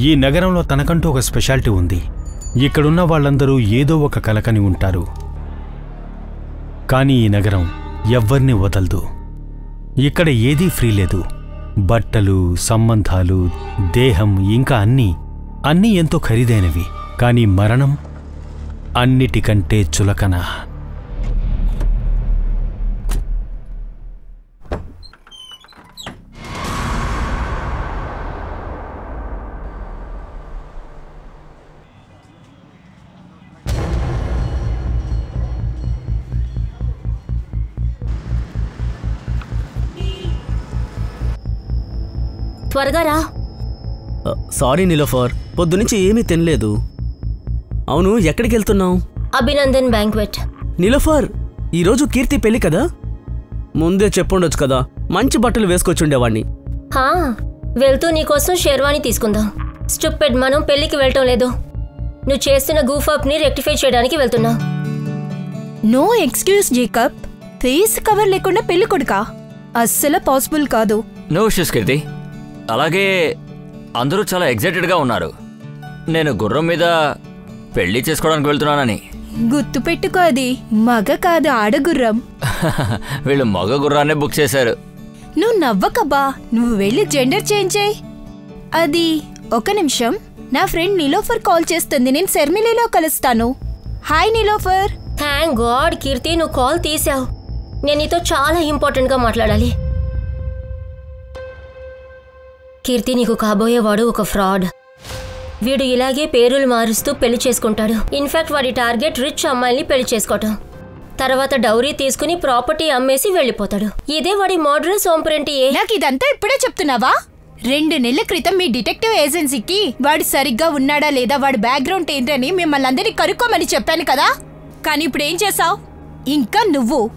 ఈ నగరంలో తనకంటూ ఒక స్పెషాలిటీ ఉంది. ఇక్కడున్న వాళ్ళందరూ ఏదో ఒక కలకని ఉంటారు. కానీ ఈ నగరం ఎవ్వర్ని వదలదు. ఇక్కడ ఏదీ ఫ్రీ లేదు. బట్టలు, సంబంధాలు, దేహం, ఇంకా అన్నీ ఎంతో ఖరీదైనవి. కానీ మరణం అన్నిటికంటే చులకన. త్వరగా రా. సారీ నిలోఫర్, పొద్దునుంచి ఏమీ తినలేదు. అవును, ఎక్కడికి వెళ్తున్నావు? అభినందన్ బ్యాంక్వెట్. నిలోఫర్, ఈరోజు కీర్తి పెళ్లి కదా, ముందే చెప్పుండొచ్చు కదా, మంచి బట్టలు వేసుకొచ్చుండేవాణ్ణి. వెళ్తూ నీకోసం షేర్వాణి తీసుకుందాం. స్టూపిడ్, మనం పెళ్లికి వెళ్ళటం లేదు. నువ్వు చేస్తున్న గూఫప్ ని రెక్టిఫై చేయడానికి వెళ్తున్నావు. No excuse Jacob. Face cover లేకుండా పెళ్లి కొడుకా? అస్సలు పాసిబుల్ కాదు. No issues Keerthi. అలాగే అందరూ చాలా ఎగ్జైటెడ్గా ఉన్నారు. నేను గుర్రం మీద పెళ్లి చేసుకోవడానికి వెళ్తున్నానని. గుర్తు పెట్టుకో, అది మగ కాదు, ఆడగుర్రం. వీళ్ళు మగ గుర్రాన్నే బుక్ చేశారు. నువ్వు నవ్వకబ్బా, నువ్వు వెళ్ళి జెండర్ చేంజ్ చేయి. అది ఒక నిమిషం, నా ఫ్రెండ్ నిలోఫర్ కాల్ చేస్తుంది, నేను శర్మిలిలో కలుస్తాను. హాయ్ నిలోఫర్. థ్యాంక్ గాడ్ కీర్తి, నువ్వు కాల్ తీసావు. నేను నీతో చాలా ఇంపార్టెంట్గా మాట్లాడాలి. కీర్తి, నీకు కాబోయేవాడు ఒక ఫ్రాడ్. వీడు ఇలాగే పేరులు మారుస్తూ పెళ్లి చేసుకుంటాడు. ఇన్ఫాక్ట్ వాడి టార్గెట్ రిచ్ అమ్మాయిని పెళ్లి చేసుకోవటం, తర్వాత డౌరీ తీసుకుని ప్రాపర్టీ అమ్మేసి వెళ్ళిపోతాడు. ఇదే వాడి మోడరస్ ఆపరెంటియే. నాకు ఇదంతా ఇప్పుడే చెప్తున్నావా? 2 నెలల క్రితం మీ డిటెక్టివ్ ఏజెన్సీకి వాడు సరిగ్గా ఉన్నాడా లేదా, వాడి బ్యాక్గ్రౌండ్ ఏంటని మిమ్మల్ని అందరినీ కనుక్కోమని చెప్పాను కదా. కానీ ఇప్పుడు ఏం చేసావు? ఇంకా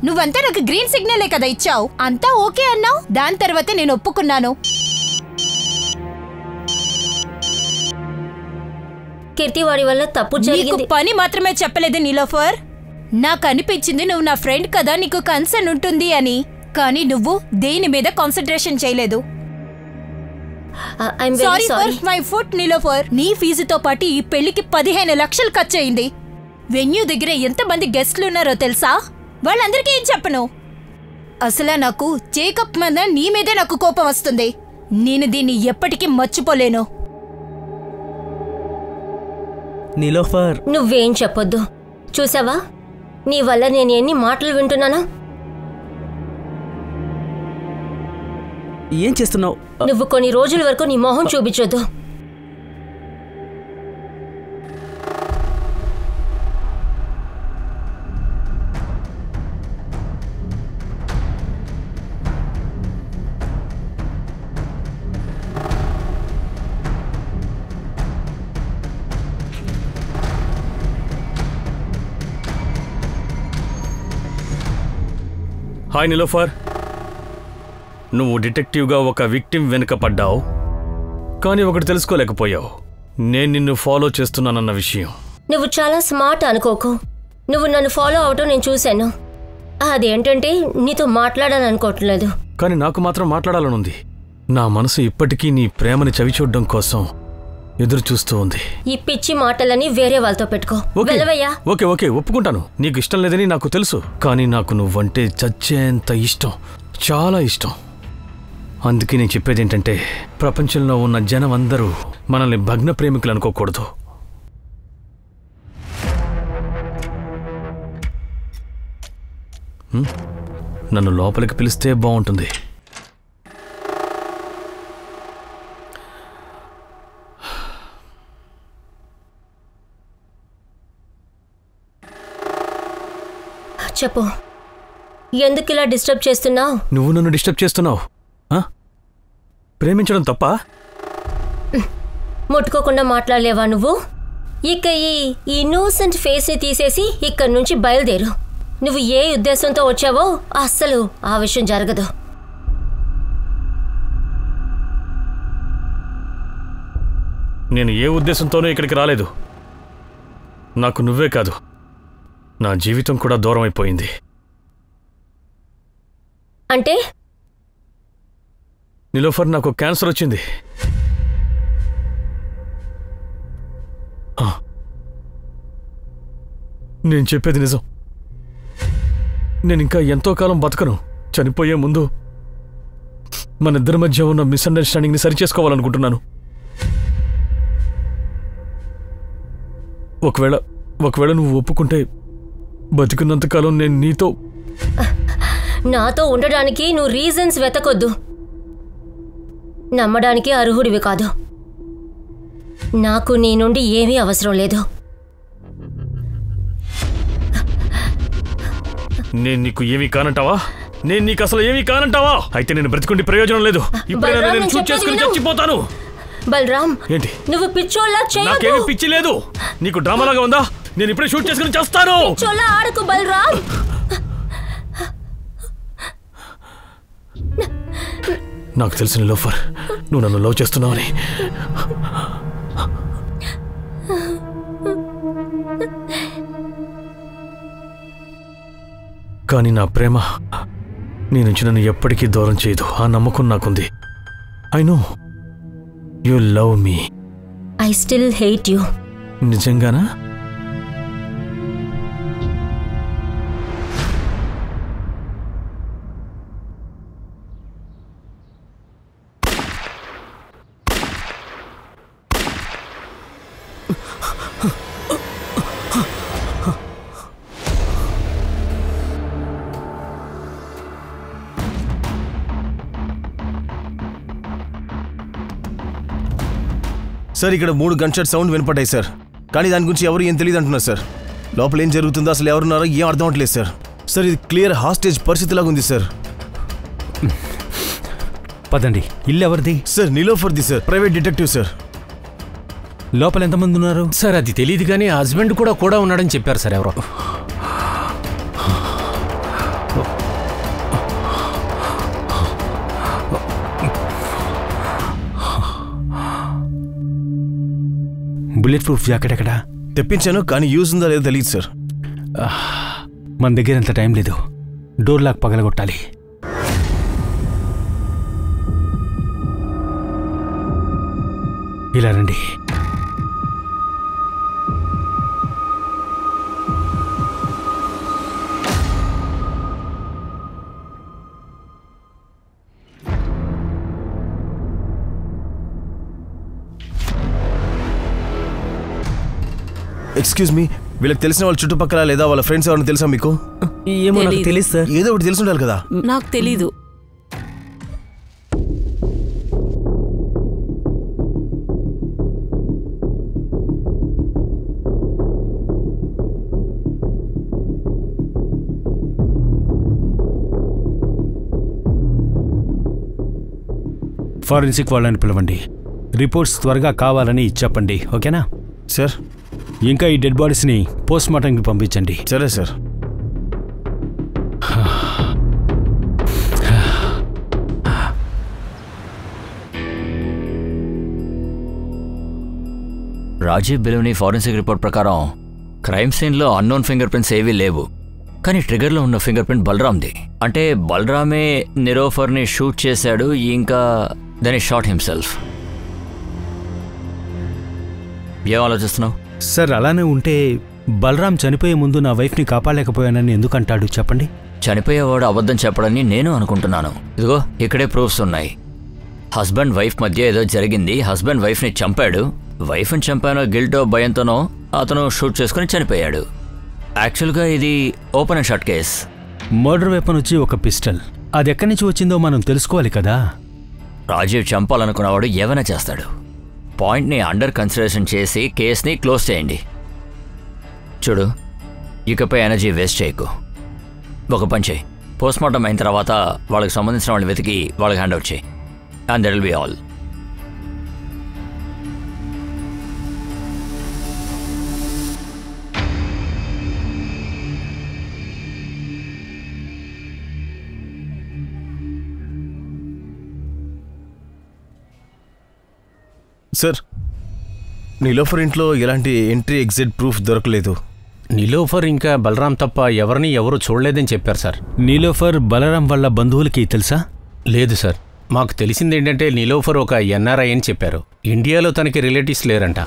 నువ్వంతా నాకు గ్రీన్ సిగ్నలే కదా ఇచ్చావు. అంతా ఓకే అన్నావు, దాని తర్వాతే నేను ఒప్పుకున్నాను. కీర్తి, వాడి వల్ల తప్పు జరిగింది. పని మాత్రమే చెప్పలేదు నిలోఫర్. నాకు అనిపించింది నువ్వు నా ఫ్రెండ్ కదా, నీకు కన్సర్న్ ఉంటుంది అని. కానీ నువ్వు దేని మీద కాన్సన్ట్రేషన్ చేయలేదు. Sorry for my foot Niloufer. నీ ఫీజుతో పాటు ఈ పెళ్లికి 15 లక్షలు ఖర్చు అయింది. వెన్యూ దగ్గర ఎంతమంది గెస్ట్లు ఉన్నారో తెలుసా? వాళ్ళందరికీ ఏం చెప్పను. అసలు నాకు జేకబ్ మీద నీ మీదే నాకు కోపం వస్తుంది. నేను దీన్ని ఎప్పటికీ మర్చిపోలేను. నిలోఫర్, నువ్వేం చెప్పొద్దు. చూసావా, నీ వల్ల నేను ఎన్ని మాటలు వింటున్నానా? ఏం చేస్తున్నావు? నువ్వు కొన్ని రోజుల వరకు నీ మొహం చూపించొద్దు. హాయ్ నిలోఫర్, నువ్వు డిటెక్టివ్గా ఒక విక్టిమ్ వెనుక పడ్డావు, కానీ ఒకటి తెలుసుకోలేకపోయావు. నేను నిన్ను ఫాలో చేస్తున్నానన్న విషయం. నువ్వు చాలా స్మార్ట్ అనుకోకు. నువ్వు నన్ను ఫాలో అవటం నేను చూశాను. అదేంటంటే నీతో మాట్లాడాలనుకోవట్లేదు. కానీ నాకు మాత్రం మాట్లాడాలనుంది. నా మనసు ఇప్పటికీ నీ ప్రేమని చవిచూడడం కోసం ఎదురు చూస్తూ ఉంది. ఈ పిచ్చి మాటలని వేరే వాళ్ళతో పెట్టుకో. ఓకే ఓకే, ఒప్పుకుంటాను. నీకు ఇష్టం లేదని నాకు తెలుసు, కానీ నాకు నువ్వంటే చచ్చేంత ఇష్టం, చాలా ఇష్టం. అందుకే నేను చెప్పేది ఏంటంటే, ప్రపంచంలో ఉన్న జనం అందరూ మనల్ని భగ్న ప్రేమికులు అనుకోకూడదు. నన్ను లోపలికి పిలిస్తే బాగుంటుంది. చెప్పు, ఎందుకు ఇలా డిస్టర్బ్ చేస్తున్నావు? నువ్వు నన్ను డిస్టర్బ్ చేస్తున్నావు. ప్రేమించడం తప్ప? ముట్టుకోకుండా మాట్లాడలేవా నువ్వు? ఇక ఈ ఇన్నోసెంట్ ఫేస్ని తీసేసి ఇక్కడి నుంచి బయలుదేరు. నువ్వు ఏ ఉద్దేశంతో వచ్చావో అస్సలు ఆ విషయం జరగదు. నేను ఏ ఉద్దేశంతోనూ ఇక్కడికి రాలేదు. నాకు నువ్వే కాదు, నా జీవితం కూడా దూరం అయిపోయింది. అంటే? నిలోఫర్, నాకు క్యాన్సర్ వచ్చింది. నేను చెప్పేది నిజం. నేను ఇంకా ఎంతో కాలం బతకను. చనిపోయే ముందు మన ఇద్దరి మధ్య ఉన్న మిస్అండర్స్టాండింగ్ని సరిచేసుకోవాలనుకుంటున్నాను. ఒకవేళ నువ్వు ఒప్పుకుంటే బతికున్నంతకాలం నేను నీతో. నాతో ఉండడానికి నువ్వు రీజన్స్ వెతకొద్దు. నమ్మడానికి అర్హుడివి కాదు. నాకు నీ నుండి ఏమీ అవసరం లేదు. నేను నీకు ఏమీ కానంటావా? నేను నీకు అసలు ఏమీ కానంటావా? అయితే నేను బ్రతికుండి ప్రయోజనం లేదు. ఇప్పుడే నేను షూట్ చేసుకుని చచ్చిపోతాను. బలరాం, ఏంటి నువ్వు పిచ్చోళ్ళ చేయొద్దు. నాకేమీ పిచ్చి లేదు. నీకు డ్రామాలాగా ఉందా? నేను ఇప్పుడే షూట్ చేసుకుని చేస్తాను. పిచ్చోళ్ళ ఆడకు బలరాం. నాకు తెలిసిన లోఫర్, నువ్వు నన్ను లవ్ చేస్తున్నావని. కానీ నా ప్రేమ నీ నుంచి నన్ను ఎప్పటికీ దూరం చేయదు. ఆ నమ్మకం నాకుంది. I know you love me. I still hate you. నిజంగానా? సార్, ఇక్కడ 3 గన్ షాట్ సౌండ్ వినపడ్డాయి సార్. కానీ దాని గురించి ఎవరు ఏం తెలియదు అంటున్నారు సార్. లోపల ఏం జరుగుతుందో, అసలు ఎవరున్నారో ఏం అర్థం అవట్లేదు సార్. సార్, ఇది క్లియర్ హాస్టేజ్ పరిస్థితిలాగా ఉంది సార్. పదండి. ఇల్లు ఎవరిది? సార్, నీలోఫర్ది సార్. Private detective sir. లోపల ఎంతమంది ఉన్నారు? సార్ అది తెలియదు కానీ హస్బెండ్ కూడా ఉన్నాడని చెప్పారు సార్ ఎవరో. బుల్లెట్ ప్రూఫ్ జాకెట్ ఎక్కడా? తెప్పించాను, కానీ యూజ్ ఉందా లేదో తెలియదు సార్. మన దగ్గర ఎంత టైం లేదు. డోర్ లాక్ పగలగొట్టాలి. ఇలా రండి. ఎక్స్క్యూజ్ మీ, వీళ్ళకి తెలిసిన వాళ్ళ చుట్టుపక్కల లేదా వాళ్ళ ఫ్రెండ్స్ ఎవరైనా తెలుసా మీకు? ఏమో నాకు తెలియదు సార్. ఏదో ఒకటి తెలిసి ఉండాలి కదా. నాకు తెలీదు. ఫారెన్సిక్ వాళ్ళని పిలవండి. రిపోర్ట్స్ త్వరగా కావాలని చెప్పండి. ఓకేనా సార్? ఇంకా ఈ డెడ్ బాడీస్ని పోస్ట్ మార్టంకి పంపించండి. సరే సార్. రాజీవ్ బెలూని ఫారెన్సిక్ రిపోర్ట్ ప్రకారం క్రైమ్ సీన్లో అన్నోన్ ఫింగర్ ప్రింట్స్ ఏవీ లేవు. కానీ ట్రిగర్లో ఉన్న ఫింగర్ ప్రింట్ బలరామ్ది. అంటే బలరామే నిరోఫర్ని షూట్ చేశాడు, ఇంకా దెన్ షాట్ హిమ్సెల్ఫ్. ఏం ఆలోచిస్తున్నావు? సార్, అలానే ఉంటే బలరాం చనిపోయే ముందు నా వైఫ్ని కాపాడలేకపోయానని ఎందుకంటాడు చెప్పండి? చనిపోయేవాడు అబద్ధం చెప్పడని నేను అనుకుంటున్నాను. ఇదిగో ఇక్కడే ప్రూఫ్స్ ఉన్నాయి. హస్బెండ్ వైఫ్ మధ్య ఏదో జరిగింది. హస్బెండ్ వైఫ్ని చంపాడు. వైఫ్ని చంపానో గిల్టో భయంతోనో అతను షూట్ చేసుకుని చనిపోయాడు. యాక్చువల్గా ఇది open and shut case. Murder weapon వచ్చి ఒక పిస్టల్. అది ఎక్కడి నుంచి వచ్చిందో మనం తెలుసుకోవాలి కదా. రాజీవ్ చంపాలనుకున్నవాడు ఏమైనా చేస్తాడు. పాయింట్ని అండర్ కన్సిడరేషన్ చేసి కేస్ని క్లోజ్ చేయండి. చూడు, ఇకపై ఎనర్జీ వేస్ట్ చేయకు. ఒక పని చేయి, పోస్ట్మార్టం అయిన తర్వాత వాళ్ళకి సంబంధించిన వాళ్ళని వెతికి వాళ్ళకి హ్యాండ్ అవుట్ చేయి. And that will be all. Sir, Niloufer ఇంట్లో ఎలాంటి ఎంట్రీ ఎగ్జిట్ ప్రూఫ్ దొరకలేదు. నీలోఫర్ ఇంకా బలరాం తప్ప ఎవరు చూడలేదని చెప్పారు సార్. నీలోఫర్ బలరాం వాళ్ళ బంధువులకి తెలుసా? లేదు సార్. మాకు తెలిసింది ఏంటంటే నీలోఫర్ ఒక ఎన్ఆర్ఐ అని చెప్పారు. ఇండియాలో తనకి రిలేటివ్స్ లేరంట.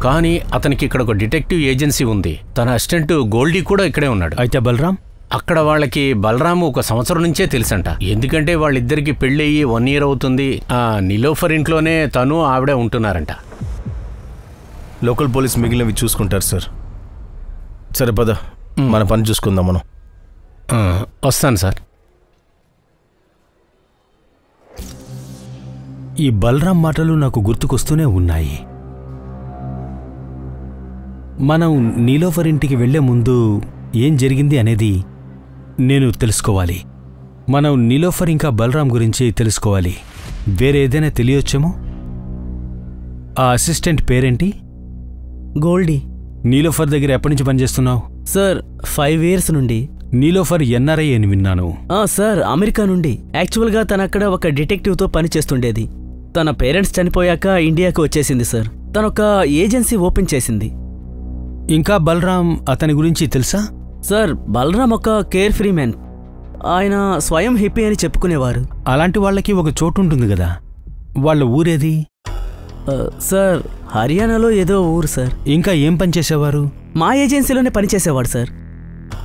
కానీ అతనికి ఇక్కడ ఒక డిటెక్టివ్ ఏజెన్సీ ఉంది. తన అసిస్టెంట్ గోల్డీ కూడా ఇక్కడే ఉన్నాడు. అయితే బలరాం అక్కడ వాళ్ళకి బలరాము ఒక సంవత్సరం నుంచే తెలుసంట. ఎందుకంటే వాళ్ళిద్దరికి పెళ్ళయ్యి 1 year అవుతుంది. ఆ నిలోఫర్ ఇంట్లోనే తను ఆవిడే ఉంటున్నారంట. లోకల్ పోలీస్ మిగిలినవి చూసుకుంటారు సార్. సరే పద, మన పని చూసుకుందాం మనం. వస్తాను సార్. ఈ బలరాం మాటలు నాకు గుర్తుకొస్తూనే ఉన్నాయి. మనం నీలోఫర్ ఇంటికి వెళ్లే ముందు ఏం జరిగింది అనేది నేను తెలుసుకోవాలి. మనం నీలోఫర్ ఇంకా బలరాం గురించి తెలుసుకోవాలి. వేరే ఏదైనా తెలియొచ్చేమో. ఆ అసిస్టెంట్ పేరేంటి? గోల్డీ. నీలోఫర్ దగ్గర ఎప్పటి నుంచి పనిచేస్తున్నావు? సార్ 5 years నుండి. నీలోఫర్ ఎన్ఆర్ఐ అని విన్నాను. సార్ అమెరికా నుండి. యాక్చువల్గా తనక్కడ ఒక డిటెక్టివ్తో పని చేస్తుండేది. తన పేరెంట్స్ చనిపోయాక ఇండియాకు వచ్చేసింది సార్. తనొక ఏజెన్సీ ఓపెన్ చేసింది. ఇంకా బలరాం అతని గురించి తెలుసా? సార్ బలరాం ఒక కేర్ ఫ్రీ మ్యాన్. ఆయన స్వయం హిప్పీ అని చెప్పుకునేవారు. అలాంటి వాళ్ళకి ఒక చోటు ఉంటుంది కదా, వాళ్ళ ఊరేది? సార్ హర్యానాలో ఏదో ఊరు సార్. ఇంకా ఏం పని చేసేవారు? మా ఏజెన్సీలోనే పనిచేసేవాడు సార్.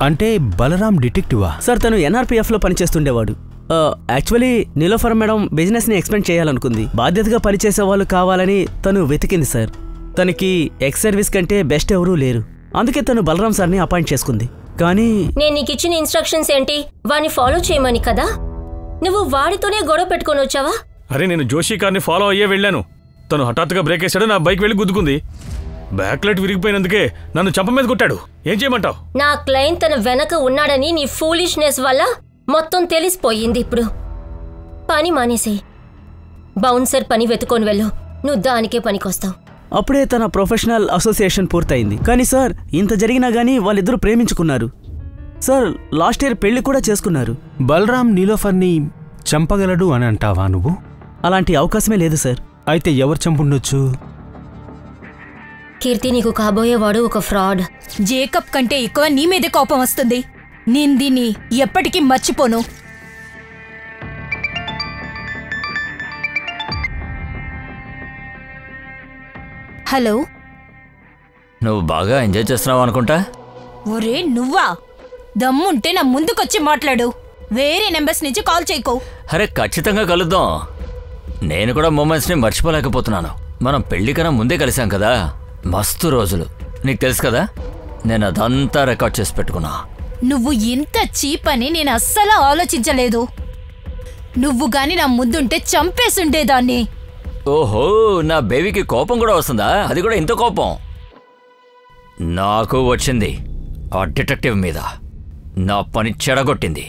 అంటే బలరాం డిటెక్టివా? సార్ తను NRPFలో పనిచేస్తుండేవాడు. యాక్చువల్లీ నీలోఫర్ మేడం బిజినెస్ని ఎక్స్పెండ్ చేయాలనుకుంది. బాధ్యతగా పనిచేసే వాళ్ళు కావాలని తను వెతికింది సార్. తనకి ఎక్స్ సర్వీస్ కంటే బెస్ట్ ఎవరూ లేరు. అందుకే తను బలరాం సార్ని అపాయింట్ చేసుకుంది. కానీ నేను నీకు ఇచ్చిన ఇన్స్ట్రక్షన్స్ ఏంటి? వాడిని ఫాలో చేయమని కదా. నువ్వు వాడితోనే గొడవ పెట్టుకొని వచ్చావా? అరే నేను జోషి కార్ని ఫాలో అయ్యే వెళ్ళాను. తను హఠాత్తుగా బ్రేక్ వేసాడు, నా బైక్ వెళ్ళి గుద్దుకుంది. బ్యాక్ లైట్ విరిగిపోయినందుకే నన్ను చంప మీద కొట్టాడు. ఏం చేయమంటావు? నా క్లయింట్ తన వెనక ఉన్నాడని నీ ఫూలిష్నెస్ వల్ల మొత్తం తెలిసిపోయింది. ఇప్పుడు పని మానేసి బౌన్సర్ పని వెతుకొని వెళ్ళు. నువ్వు దానికే పనికొస్తావు. అప్పుడే తన ప్రొఫెషనల్ అసోసియేషన్ పూర్తయింది. కానీ సార్ ఇంత జరిగినా గానీ వాళ్ళిద్దరూ ప్రేమించుకున్నారు సార్. లాస్ట్ ఇయర్ పెళ్లి కూడా చేసుకున్నారు. బలరాం నీలోఫర్ని చంపగలడు అని అంటావా నువ్వు? అలాంటి అవకాశమే లేదు సార్. అయితే ఎవరు చంపుండొచ్చు? కీర్తి, నీకు కాబోయేవాడు ఒక ఫ్రాడ్. జేకబ్ కంటే ఎక్కువ నీ మీదే కోపం వస్తుంది. నేను దీన్ని ఎప్పటికీ మర్చిపోను. హలో, నువ్వు బాగా ఎంజాయ్ చేస్తున్నావు అనుకుంటా. ఒరే నువ్వా? దమ్ముంటే నా ముందుకొచ్చి మాట్లాడు. వేరే నెంబర్స్ నుంచి కాల్ చేయకు. అరే ఖచ్చితంగా కలుద్దాం. నేను కూడా మూమెంట్స్ని మర్చిపోలేకపోతున్నాను. మనం పెళ్లి కన్నా ముందే కలిసాం కదా, మస్తు రోజులు. నీకు తెలుసు కదా, నేను అదంతా రికార్డ్ చేసి పెట్టుకున్నా. నువ్వు ఇంత చీప్ అని నేను అస్సలు ఆలోచించలేదు. నువ్వు గాని నా ముందుంటే చంపేసుండేదాన్ని. ఓహో, నా బేబీకి కోపం కూడా వస్తుందా? అది కూడా ఇంత కోపం నాకు వచ్చింది ఆ డిటెక్టివ్ మీద. నా పని చెడగొట్టింది.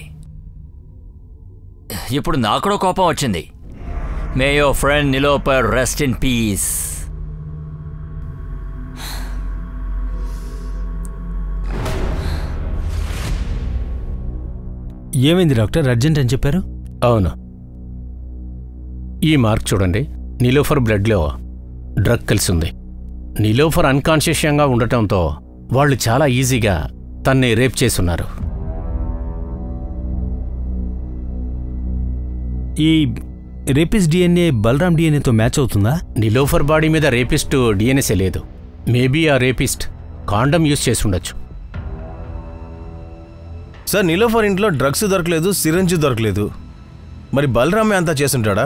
ఇప్పుడు నాకు కూడా కోపం వచ్చింది. మే your friend Niloufer rest in peace. ఏమైంది డాక్టర్, అర్జెంట్ అని చెప్పారు? అవును, ఈ మార్క్ చూడండి. నీలోఫర్ బ్లడ్లో డ్రగ్ కలిసి ఉంది. నీలోఫర్ అన్కాన్షియస్గా ఉండటంతో వాళ్ళు చాలా ఈజీగా తన్ని రేప్ చేసున్నారు. ఈ రేపిస్ట్ డిఎన్ఏ బలరాం డిఎన్ఏతో మ్యాచ్ అవుతుందా? నీలోఫర్ బాడీ మీద రేపిస్ట్ డిఎన్ఏసే లేదు. మేబీ ఆ రేపిస్ట్ కాండమ్ యూజ్ చేసి ఉండొచ్చు. సార్ నీలోఫర్ ఇంట్లో డ్రగ్స్ దొరకలేదు, సిరంజి దొరకలేదు. మరి బలరామే అంతా చేసుంటాడా?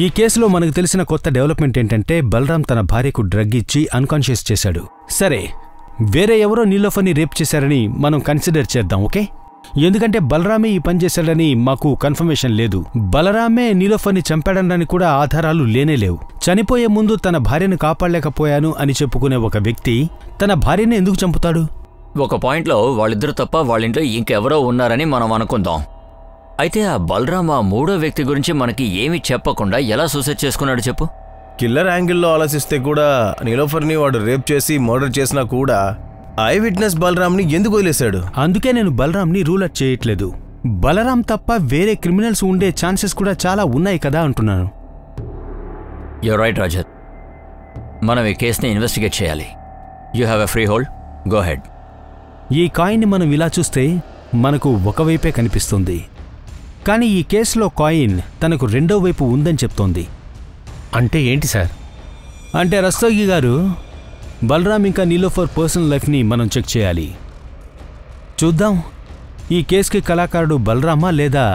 ఈ కేసులో మనకు తెలిసిన కొత్త డెవలప్మెంట్ ఏంటంటే బలరాం తన భార్యకు డ్రగ్ ఇచ్చి అన్కాన్షియస్ చేశాడు. సరే, వేరే ఎవరో నీలోఫర్ని రేప్ చేశారని మనం కన్సిడర్ చేద్దాం, ఓకే? ఎందుకంటే బలరామే ఈ పని చేశాడని మాకు కన్ఫర్మేషన్ లేదు. బలరామే నీలోఫర్ని చంపాడనడానికి కూడా ఆధారాలు లేనేలేవు. చనిపోయే ముందు తన భార్యను కాపాడలేకపోయాను అని చెప్పుకునే ఒక వ్యక్తి తన భార్యను ఎందుకు చంపుతాడు? ఒక పాయింట్లో వాళ్ళిద్దరు తప్ప వాళ్ళింట్లో ఇంకెవరో ఉన్నారని మనం అనుకుందాం. అయితే ఆ బలరాం ఆ మూడో వ్యక్తి గురించి మనకి ఏమీ చెప్పకుండా ఎలా సూసైడ్ చేసుకున్నాడు చెప్పు? కిల్లర్ యాంగిల్లో ఆలోచిస్తే కూడా నీలోఫర్ని వాడు రేప్ చేసి మర్డర్ చేసినా కూడా ఐ విట్నెస్ బలరాంని ఎందుకు వదిలేశాడు? అందుకే నేను బలరాంని రూల్ అవుట్ చేయట్లేదు. బలరాం తప్ప వేరే క్రిమినల్స్ ఉండే ఛాన్సెస్ కూడా చాలా ఉన్నాయి కదా అంటున్నాను. You're right Rajat. మనం ఈ కేసుని ఇన్వెస్టిగేట్ చేయాలి. You have a free hold, go head. ఈ కాయిన్ని మనం ఇలా చూస్తే మనకు ఒకవైపే కనిపిస్తుంది, కానీ ఈ కేసులో కాయిన్ తనకు రెండో వైపు ఉందని చెప్తోంది. అంటే ఏంటి సార్? అంటే రస్తోగి గారు, బలరాం ఇంకా నీలోఫర్ పర్సనల్ లైఫ్ని మనం చెక్ చేయాలి. చూద్దాం ఈ కేసుకి కళాకారుడు బలరామా లేదా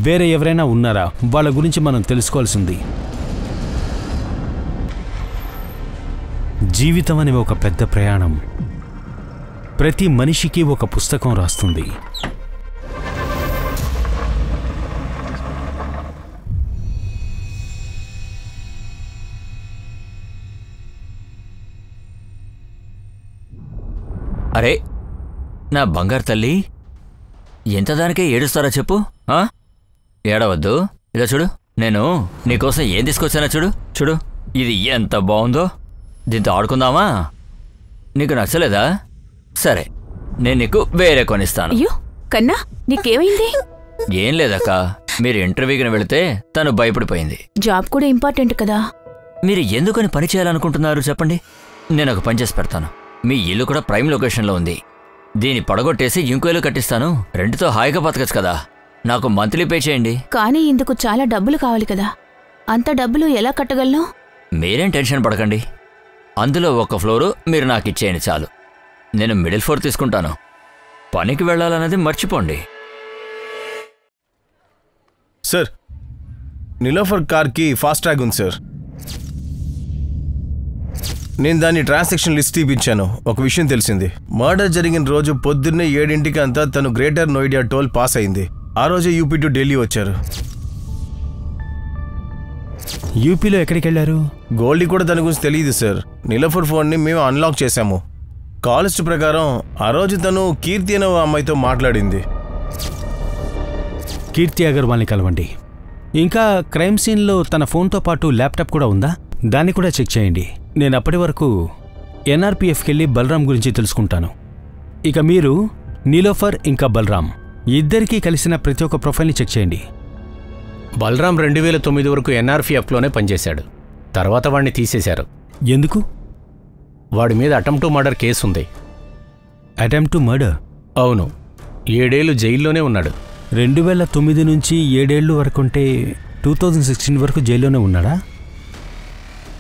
వేరే ఎవరైనా ఉన్నారా, వాళ్ళ గురించి మనం తెలుసుకోవాల్సింది. జీవితం అనే ఒక పెద్ద ప్రయాణం. ప్రతి మనిషికి ఒక పుస్తకం రాస్తుంది. అరే నా బంగారు తల్లి, ఎంత దానికే ఏడుస్తారా చెప్పు? ఏడవద్దు. ఇలా చూడు, నేను నీకోసం ఏం తీసుకొచ్చానో చూడు. చూడు, ఇది ఎంత బాగుందో. దీంతో ఆడుకుందామా? నీకు నచ్చలేదా? సరే, నేను నీకు వేరే కొనిస్తాను. అయ్యో కన్నా, నీకేమైంది? ఏం లేదక్క, మీరు ఇంటర్వ్యూకి వెళితే తను భయపడిపోయింది. జాబ్ కూడా ఇంపార్టెంట్ కదా. మీరు ఎందుకని పని చేయాలనుకుంటున్నారు చెప్పండి, నేను ఒక పని చేసి పెడతాను. మీ ఇల్లు కూడా ప్రైమ్ లొకేషన్లో ఉంది. దీన్ని పడగొట్టేసి ఇంకో ఇల్లు కట్టిస్తాను. రెండుతో హాయిగా బతకచ్చు కదా. నాకు మంత్లీ పే చేయండి. కానీ ఇందుకు చాలా డబ్బులు కావాలి కదా. అంత డబ్బులు ఎలా కట్టగలను? మీరేం టెన్షన్ పడకండి. అందులో ఒక ఫ్లోరు మీరు నాకు ఇచ్చేయండి చాలు. నేను మిడిల్ ఫ్లోర్ తీసుకుంటాను. పనికి వెళ్ళాలన్నది మర్చిపోండి. సార్, నీలోఫర్ కార్కి ఫాస్ట్ ట్రాక్ ఉంది సార్. నేను దాన్ని ట్రాన్సాక్షన్ లిస్ట్ తీపించాను. ఒక విషయం తెలిసింది. మర్డర్ జరిగిన రోజు పొద్దున్నే 7 అంతా తను గ్రేటర్ నోయిడా టోల్ పాస్ అయింది. ఆ రోజే యూపీ టు ఢిల్లీ వచ్చారు. యూపీలో ఎక్కడికి వెళ్ళారు? గోల్డీ కూడా దాని గురించి తెలియదు సార్. నీలోఫర్ ఫోన్ని మేము అన్లాక్ చేశాము. కాల్ ప్రకారం ఆ రోజు తను కీర్తి అనే అమ్మాయితో మాట్లాడింది. కీర్తి అగర్వాల్ని కలవండి. ఇంకా క్రైమ్ సీన్లో తన ఫోన్తో పాటు ల్యాప్టాప్ కూడా ఉందా? దాన్ని కూడా చెక్ చేయండి. నేను అప్పటి వరకు ఎన్ఆర్పీఎఫ్కి వెళ్ళి బలరాం గురించి తెలుసుకుంటాను. ఇక మీరు నీలోఫర్ ఇంకా బలరాం ఇద్దరికీ కలిసిన ప్రతి ఒక్క ప్రొఫైల్ని చెక్ చేయండి. బలరాం 2009 వరకు ఎన్ఆర్పీఎఫ్లోనే పనిచేశాడు. తర్వాత వాడిని తీసేశారు. ఎందుకు? వాడి మీద అటెంప్ట్ టు మర్డర్ కేసు ఉంది. Attempt to murder? అవును, 7 ఏళ్ళు జైల్లోనే ఉన్నాడు. 2009 నుంచి 7 ఏళ్ళు వరకుంటే 2016 వరకు జైల్లోనే ఉన్నాడా?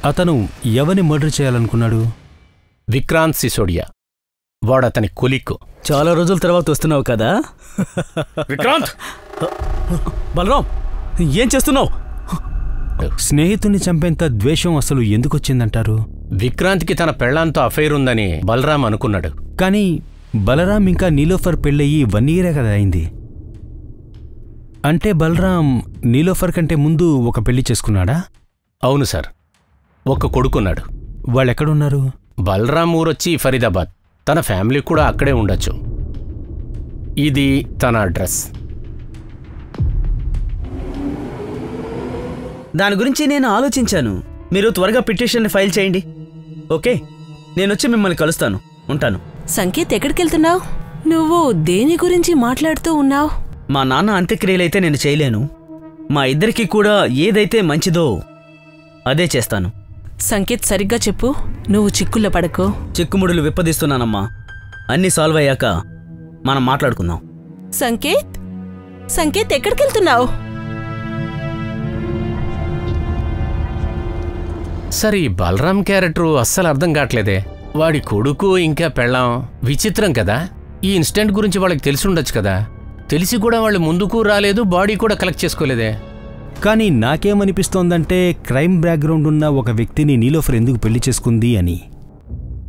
అతను ఎవరిని మర్డర్ చేయాలనుకున్నాడు? విక్రాంత్ సిసోడియా. వాడతని కొలిక్కు. చాలా రోజుల తర్వాత వస్తున్నావు కదా విక్రాంత్! బలరాం, ఏం చేస్తున్నావు? స్నేహితుని చంపేంత ద్వేషం అసలు ఎందుకొచ్చిందంటారు? విక్రాంత్కి తన పెళ్లాంతో అఫైర్ ఉందని బలరాం అనుకున్నాడు. కానీ బలరాం ఇంకా నీలోఫర్ పెళ్ళయి 1 ఇయరే కదా అయింది. అంటే బలరాం నీలోఫర్ కంటే ముందు ఒక పెళ్లి చేసుకున్నాడా? అవును సార్, ఒక కొడుకున్నాడు. వాళ్ళెక్కడున్నారు? బలరాం ఊరొచ్చి ఫరీదాబాద్. తన ఫ్యామిలీ కూడా అక్కడే ఉండొచ్చు. ఇది తన అడ్రస్. దాని గురించి నేను ఆలోచించాను. మీరు త్వరగా పిటిషన్ని ఫైల్ చేయండి. ఓకే, నేనొచ్చి మిమ్మల్ని కలుస్తాను. ఉంటాను. సంకేత్, ఎక్కడికెళ్తున్నావు? నువ్వు దేని గురించి మాట్లాడుతూ ఉన్నావు? మా నాన్న అంత్యక్రియలైతే నేను చేయలేను. మా ఇద్దరికీ కూడా ఏదైతే మంచిదో అదే చేస్తాను. సంకేత్, సరిగ్గా చెప్పు. నువ్వు చిక్కుల్లో పడకు. చిక్కుముడులు విప్పదీస్తున్నానమ్మా. అన్నీ సాల్వ్ అయ్యాక మనం మాట్లాడుకుందాం. సంకేత్, సంకేత్, ఎక్కడికెళ్తున్నావు? సరే, ఈ బలరాం క్యారెక్టరు అస్సలు అర్థం కావట్లేదే. వాడి కొడుకు ఇంకా పెళ్ళాం విచిత్రం కదా. ఈ ఇన్సిడెంట్ గురించి వాళ్ళకి తెలిసి ఉండొచ్చు కదా. తెలిసి కూడా వాళ్ళు ముందుకు రాలేదు, బాడీ కూడా కలెక్ట్ చేసుకోలేదే. కానీ నాకేమనిపిస్తోందంటే క్రైమ్ బ్యాక్గ్రౌండ్ ఉన్న ఒక వ్యక్తిని నీలోఫర్ ఎందుకు పెళ్లి చేసుకుంది అని.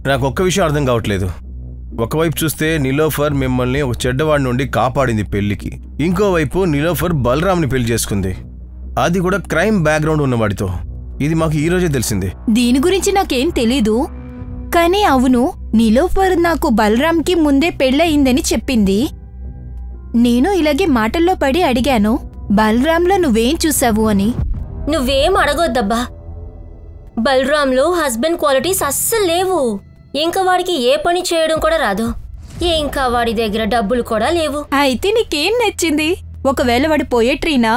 నాకు ఒక్క విషయం అర్థం కావట్లేదు. ఒకవైపు చూస్తే నీలోఫర్ మిమ్మల్ని ఒక చెడ్డవాడి నుండి కాపాడింది పెళ్లికి. ఇంకోవైపు నీలోఫర్ బలరాంని పెళ్లి చేసుకుంది, అది కూడా క్రైమ్ బ్యాక్గ్రౌండ్ ఉన్నవాడితో. ఇది మాకు ఈ రోజే తెలిసింది. దీని గురించి నాకేం తెలీదు. కానీ అవును, నీలోఫర్ నాకు బలరాంకి ముందే పెళ్ళయిందని చెప్పింది. నేను ఇలాగే మాటల్లో పడి అడిగాను, బలరాంలో నువ్వేం చూసావు అని. నువ్వేం అడగొద్దబ్బా. బలరాంలో హస్బెండ్ క్వాలిటీస్ అస్సలు లేవు. ఇంకా వాడికి ఏ పని చేయడం కూడా రాదు. ఇంకా వాడి దగ్గర డబ్బులు కూడా లేవు. అయితే నీకేం నచ్చింది? ఒకవేళ వాడి పోయట్రీనా?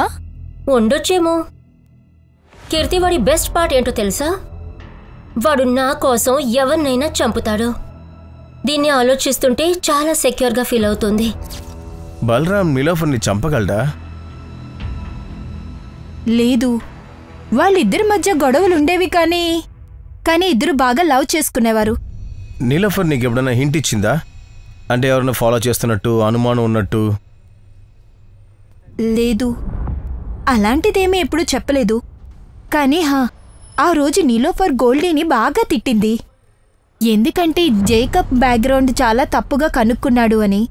ఉండొచ్చేమో. కీర్తి, వాడి బెస్ట్ పార్ట్ ఏంటో తెలుసా? వాడు నా కోసం ఎవరినైనా చంపుతాడు. దీన్ని ఆలోచిస్తుంటే చాలా సెక్యూర్గా ఫీల్ అవుతుంది. బలరాం నీలోఫర్ని చంపగలడా? లేదు, వాళ్ళిద్దరి మధ్య గొడవలుండేవి. కానీ ఇద్దరు బాగా లవ్ చేసుకునేవారు. నీలోఫర్ నీకు ఎప్పుడైనా హింట్ ఇచ్చిందా? అంటే ఎవరైనా ఫాలో చేస్తున్నట్టు, అనుమానం ఉన్నట్టు? లేదు, అలాంటిదేమీ ఎప్పుడూ చెప్పలేదు. కానీ ఆ రోజు నీలోఫర్ గోల్డీని బాగా తిట్టింది. ఎందుకంటే జేకబ్ బ్యాక్గ్రౌండ్ చాలా తప్పుగా కనుక్కున్నాడు అని.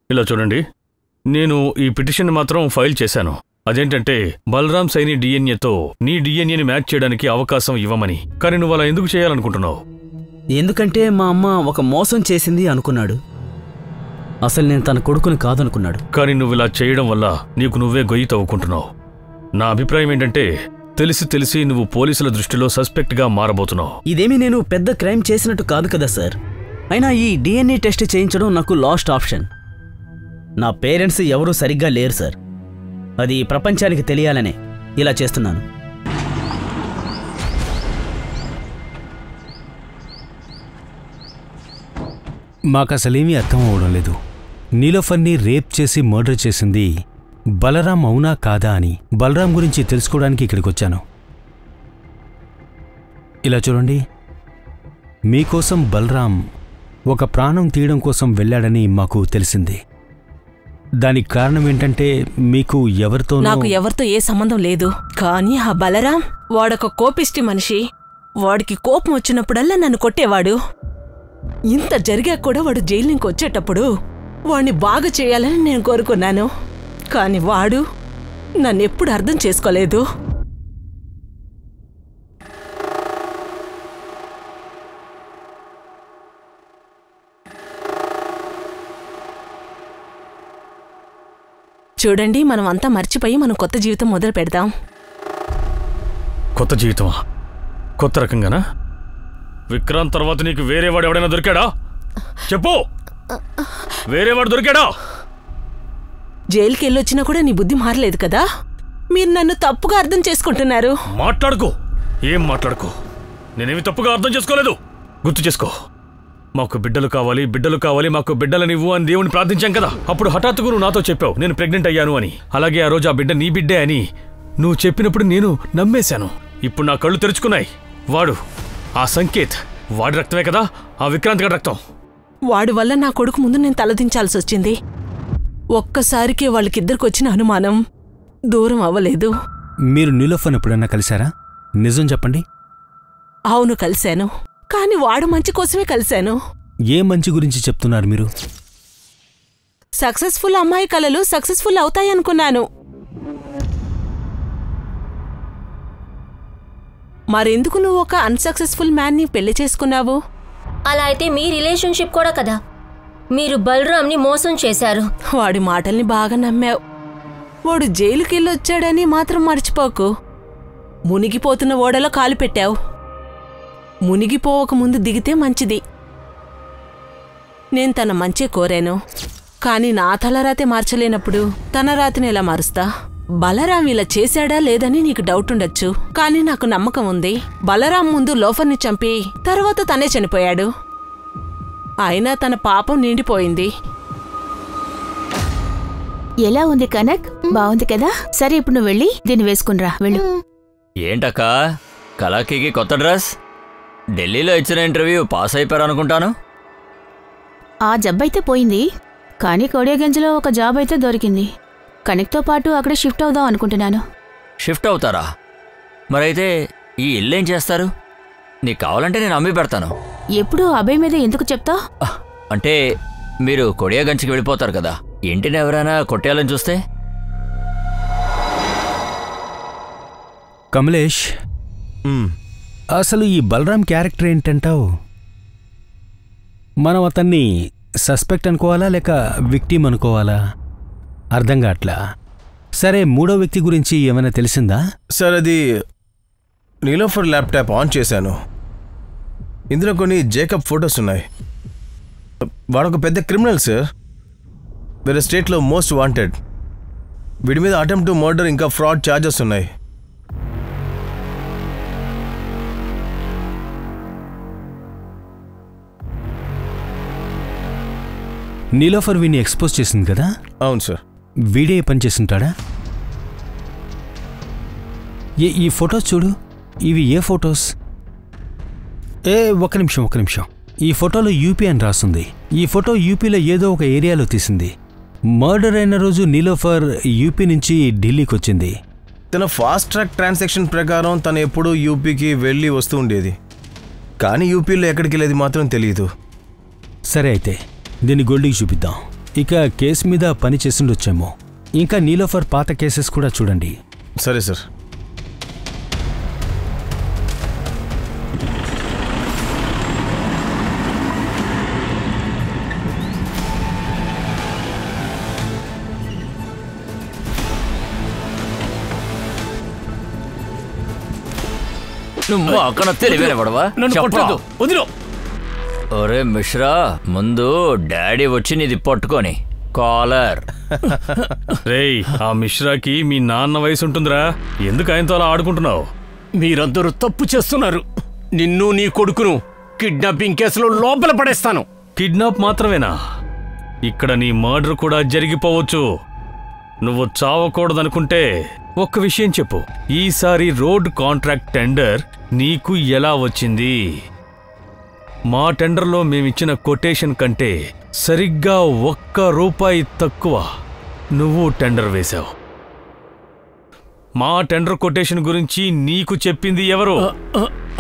ఇలా చూడండి, నేను ఈ పిటిషన్ మాత్రం ఫైల్ చేశాను. అదేంటంటే బలరాం సైని డిఎన్ఏతో నీ డిఎన్ఏని మ్యాచ్ చేయడానికి అవకాశం ఇవ్వమని. కానీ నువ్వు అలా ఎందుకు చేయాలనుకుంటున్నావు? ఎందుకంటే మా అమ్మ ఒక మోసం చేసింది అనుకున్నాడు. అసలు నేను తన కొడుకుని కాదనుకున్నాడు. కానీ నువ్వు ఇలా చేయడం వల్ల నీకు నువ్వే గొయ్యి తవ్వుకుంటున్నావు. నా అభిప్రాయం ఏంటంటే తెలిసి తెలిసి నువ్వు పోలీసుల దృష్టిలో సస్పెక్ట్గా మారబోతున్నావు. ఇదేమీ నేను పెద్ద క్రైమ్ చేసినట్టు కాదు కదా సార్. అయినా ఈ డిఎన్ఏ టెస్ట్ చేయించడం నాకు లాస్ట్ ఆప్షన్. నా పేరెంట్స్ ఎవరూ సరిగ్గా లేరు సార్. అది ప్రపంచానికి తెలియాలనే ఇలా చేస్తున్నాను. మాకసలేమీ అర్థం అవడం లేదు. నీలోఫర్ని రేప్ చేసి మర్డర్ చేసింది బలరాం అవునా కాదా అని బలరాం గురించి తెలుసుకోవడానికి ఇక్కడికొచ్చాను. ఇలా చూడండి, మీకోసం బలరాం ఒక ప్రాణం తీయడం కోసం వెళ్ళాడని మాకు తెలిసింది. దానికి కారణం ఏంటంటే మీకు నాకు ఎవరితో ఏ సంబంధం లేదు. కానీ ఆ బలరాం వాడొక కోపిష్టి మనిషి. వాడికి కోపం వచ్చినప్పుడల్లా నన్ను కొట్టేవాడు. ఇంత జరిగా కూడా వాడు జైలు నుంచి వచ్చేటప్పుడు వాడిని బాగా చేయాలని నేను కోరుకున్నాను. కానీ వాడు నన్నెప్పుడు అర్థం చేసుకోలేదు. చూడండి, మనం అంతా మర్చిపోయి మనం కొత్త జీవితం మొదలు పెడదాం. కొత్త జీవితమా? కొత్త రకంగానా? విక్రాంత్ తర్వాత నీకు వేరేవాడు ఎవడైనా దొరికాడా? చెప్పు, వేరేవాడు దొరికాడా? జైలుకి వెళ్ళొచ్చినా కూడా నీ బుద్ధి మారలేదు కదా. మీరు నన్ను తప్పుగా అర్థం చేసుకుంటున్నారు. మాట్లాడుకో, ఏం మాట్లాడుకో. నేనేమి తప్పుగా అర్థం చేసుకోలేదు. గుర్తు చేసుకో, మాకు బిడ్డలు కావాలి, బిడ్డలు కావాలి, మాకు బిడ్డలనివ్వు అని దేవుని ప్రార్థించాం కదా. అప్పుడు హఠాత్తుగా నువ్వు నాతో చెప్పావు నేను ప్రెగ్నెంట్ అయ్యాను అని. అలాగే ఆ రోజు ఆ బిడ్డ నీ బిడ్డే అని నువ్వు చెప్పినప్పుడు నేను నమ్మేశాను. ఇప్పుడు నా కళ్ళు తెరుచుకున్నాయి. వాడు ఆ సంకేత్, వాడి రక్తమే కదా ఆ విక్రాంత్ గారి రక్తం. వాడి వల్ల నా కొడుకు ముందు నేను తలదించాల్సి వచ్చింది. ఒక్కసారికి వాళ్ళకిద్దరికి వచ్చిన అనుమానం దూరం అవ్వలేదు. మీరు నీలోఫర్ని ఎప్పుడన్నా కలిశారా? నిజం చెప్పండి. అవును, కలిశాను. కానీ వాడు మంచి కోసమే కలిశాను. ఏ మంచి గురించి చెప్తున్నారు మీరు? సక్సెస్ఫుల్ అమ్మాయి కలలు సక్సెస్ఫుల్ అవుతాయనుకున్నాను. మరెందుకు నువ్వు ఒక అన్సక్సెస్ఫుల్ మ్యాన్ని పెళ్లి చేసుకున్నావు? అలా అయితే మీ రిలేషన్షిప్ కూడా కదా. మీరు బలరాంని మోసం చేశారు. వాడి మాటల్ని బాగా నమ్మావు. వాడు జైలుకెళ్ళొచ్చాడని మాత్రం మర్చిపోకు. మునిగిపోతున్న ఓడలో కాలు పెట్టావు. మునిగిపోవక ముందు దిగితే మంచిది. నేను తన మంచే కోరాను. కానీ నా తలరాతే మార్చలేనప్పుడు తన రాతిని ఎలా మారుస్తా? బలరాం ఇలా చేశాడా లేదని నీకు డౌట్ ఉండొచ్చు. కానీ నాకు నమ్మకం ఉంది. బలరాం ముందు లోఫర్ని చంపి తర్వాత తనే చనిపోయాడు. అయినా తన పాపం నిండిపోయింది. ఎలా ఉంది కనక్? బాగుంది కదా? సరే, ఇప్పుడు నువ్వు వెళ్ళి దీన్ని వేసుకునిరా. వెళ్ళు. ఏంటక్కా, కలాకీకి కొత్త డ్రెస్? ఢిల్లీలో ఇచ్చిన ఇంటర్వ్యూ పాస్ అయిపోయారు అనుకుంటాను. ఆ జబ్బైతే పోయింది, కానీ కోడియాగంజ్లో ఒక జాబ్ అయితే దొరికింది. కనెక్ట్తో పాటు అక్కడ షిఫ్ట్ అవుదాం అనుకుంటున్నాను. షిఫ్ట్ అవుతారా? మరైతే ఈ ఇల్లు ఏం చేస్తారు? నీకు కావాలంటే నేను అమ్మి పెడతాను. ఎప్పుడు అభయ్ మీద ఎందుకు చెప్తావు? అంటే మీరు కొడియాగంజ్కి వెళ్ళిపోతారు కదా, ఇంటిని ఎవరైనా కొట్టేయాలని చూస్తే? కమలేష్, అసలు ఈ బలరాం క్యారెక్టర్ ఏంటంటావు? మనం అతన్ని సస్పెక్ట్ అనుకోవాలా లేక విక్టిమ్ అనుకోవాలా? అర్థం కావట్లా. సరే, మూడో వ్యక్తి గురించి ఏమైనా తెలిసిందా? సార్, అది నీలోఫర్ ల్యాప్టాప్ ఆన్ చేశాను. ఇందులో కొన్ని జేకబ్ ఫొటోస్ ఉన్నాయి. వాడొక పెద్ద క్రిమినల్ సార్. వేరే స్టేట్లో మోస్ట్ వాంటెడ్. వీడి మీద అటెంప్ట్ టు మర్డర్ ఇంకా ఫ్రాడ్ ఛార్జెస్ ఉన్నాయి. నీలోఫర్ వీడిని ఎక్స్పోజ్ చేసింది కదా? అవును సార్. వీడే పని చేస్తుంటాడా? ఈ ఫొటోస్ చూడు, ఇవి ఏ ఫొటోస్? ఒక్క నిమిషం. ఈ ఫోటోలో యూపీ అని రాస్తుంది. ఈ ఫోటో యూపీలో ఏదో ఒక ఏరియాలో తీసింది. మర్డర్ అయిన రోజు నీలోఫర్ యూపీ నుంచి ఢిల్లీకి వచ్చింది. తన ఫాస్ట్ ట్రాక్ ట్రాన్సాక్షన్ ప్రకారం తను ఎప్పుడూ యూపీకి వెళ్ళి వస్తూ ఉండేది, కానీ యూపీలో ఎక్కడికి వెళ్ళేది మాత్రం తెలియదు. సరే, అయితే దీన్ని గోల్డీకి చూపిద్దాం. ఇక కేసు మీద పని చేసిండొచ్చేమో. ఇంకా నీలోఫర్ పాత కేసెస్ కూడా చూడండి. సరే సార్. నువ్వు అక్కడ తెలివేనా పడవా? వదిలో. ఒరే మిశ్రా, ముందు డాడీ వచ్చి నీది పట్టుకొని కాలర్. రేయ్, ఆ మిశ్రాకి మీ నాన్న వయసు ఉంటుందిరా, ఎందుకు ఆయనతో అలా ఆడుకుంటున్నావు? మీరందరూ తప్పు చేస్తున్నారు. నిన్ను నీ కొడుకును కిడ్నాపింగ్ కేసులో లోపల పడేస్తాను. కిడ్నాప్ మాత్రమేనా? ఇక్కడ నీ మర్డర్ కూడా జరిగిపోవచ్చు. నువ్వు చావకూడదనుకుంటే ఒక్క విషయం చెప్పు. ఈసారి రోడ్ కాంట్రాక్ట్ టెండర్ నీకు ఎలా వచ్చింది? మా టెండర్లో మేమిచ్చిన కొటేషన్ కంటే సరిగ్గా ₹1 తక్కువ నువ్వు టెండర్ వేశావు. మా టెండర్ కొటేషన్ గురించి నీకు చెప్పింది ఎవరు?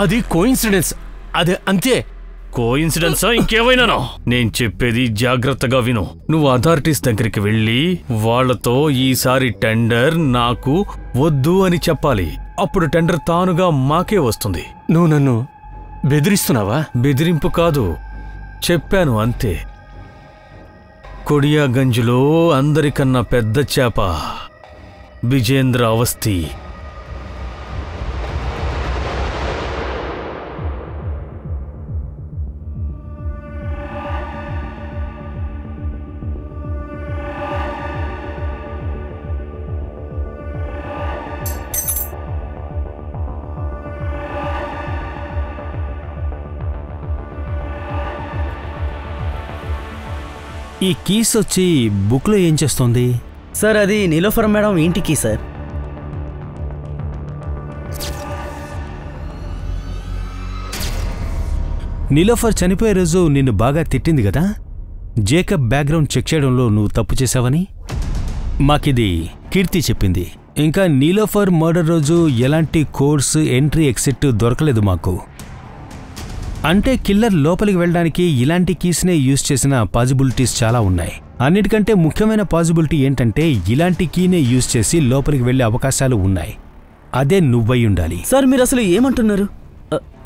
అది కోఇన్సిడెన్స్. అదే, అంతే. కోఇన్సిడెన్సా ఇంకేమైనానో? నేను చెప్పేది జాగ్రత్తగా విను. నువ్వు అథారిటీస్ దగ్గరికి వెళ్ళి వాళ్లతో ఈసారి టెండర్ నాకు వద్దు అని చెప్పాలి. అప్పుడు టెండర్ తానుగా మాకే వస్తుంది. నువ్వు నన్ను బెదిరిస్తున్నావా? బెదిరింపు కాదు, చెప్పాను అంతే. కొడియాగంజ్లో అందరికన్నా పెద్ద చేప విజేంద్ర అవస్థి. ఈ కీస్ వచ్చి బుక్లో ఏం చేస్తోంది? సార్, అది నీలోఫర్ మేడం ఇంటికి సార్. నీలోఫర్ చనిపోయే రోజు నిన్ను బాగా తిట్టింది కదా? జేకబ్ బ్యాక్గ్రౌండ్ చెక్ చేయడంలో నువ్వు తప్పు చేశావని మాకిది కీర్తి చెప్పింది. ఇంకా నీలోఫర్ మర్డర్ రోజు ఎలాంటి కోడ్స్, ఎంట్రీ, ఎగ్జిట్ దొరకలేదు మాకు. అంటే కిల్లర్ లోపలికి వెళ్ళడానికి ఇలాంటి కీస్నే యూజ్ చేసిన పాజిబిలిటీస్ చాలా ఉన్నాయి. అన్నిటికంటే ముఖ్యమైన పాజిబిలిటీ ఏంటంటే ఇలాంటి కీనే యూజ్ చేసి లోపలికి వెళ్ళే అవకాశాలు ఉన్నాయి. అదే నువ్వై ఉండాలి. సార్, మీరు అసలు ఏమంటున్నారు?